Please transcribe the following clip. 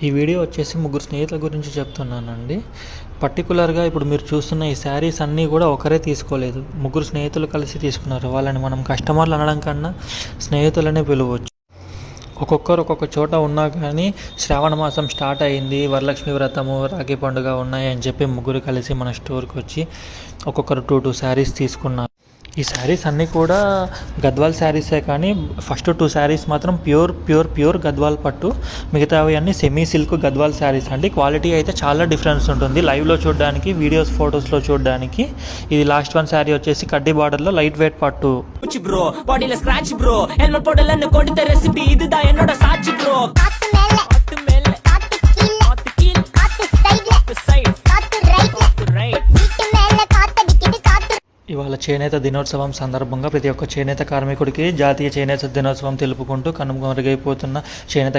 ఈ వీడియో వచ్చేసి ముగ్గురు స్నేహితుల గురించి చెప్తున్నానండి. పర్టికులర్గా ఇప్పుడు మీరు చూస్తున్న ఈ శారీస్ అన్నీ కూడా ఒకరే తీసుకోలేదు, ముగ్గురు స్నేహితులు కలిసి తీసుకున్నారు. వాళ్ళని మనం కస్టమర్లు అనడం కన్నా స్నేహితులనే పిలవచ్చు. ఒక్కొక్కరు ఒక్కొక్క చోట ఉన్నా కానీ శ్రావణ మాసం స్టార్ట్ అయింది, వరలక్ష్మి వ్రతము, రాఖీ పండుగ ఉన్నాయి అని చెప్పి ముగ్గురు కలిసి మన స్టోర్కి వచ్చి ఒక్కొక్కరు 2 శారీస్ తీసుకున్నారు. ఈ శారీస్ అన్నీ కూడా గద్వాల్ శారీసే, కానీ ఫస్ట్ 2 శారీస్ మాత్రం ప్యూర్ గద్వాల్ పట్టు, మిగతావి అన్నీ సెమీ సిల్క్ గద్వాల్ శారీస్ అండి. క్వాలిటీ అయితే చాలా డిఫరెన్స్ ఉంటుంది లైవ్లో చూడడానికి, వీడియోస్ ఫొటోస్లో చూడడానికి. ఇది లాస్ట్ 1 శారీ వచ్చేసి కడ్డీ బార్డర్లో లైట్ వెయిట్ పట్టు. బ్రో బాడీలో స్క్రాచ్ బ్రో హెల్మెట్ పోడలన్న కొడిత రెసిపీ இதுதா என்னோட சாட்சி బ్రో காத்து மேல காத்து கீழ காத்து సైడ్ కాத்து రైట్ వీటి మేల కాతడికిది కాத்து. ఇవాళ చేనేత దినోత్సవం సందర్భంగా ప్రతి ఒక్క చేనేత కార్మికుడికి జాతీయ చేనేత దినోత్సవం తెలుపుకుంటూ కనుమరుగైపోతున్న చేనేత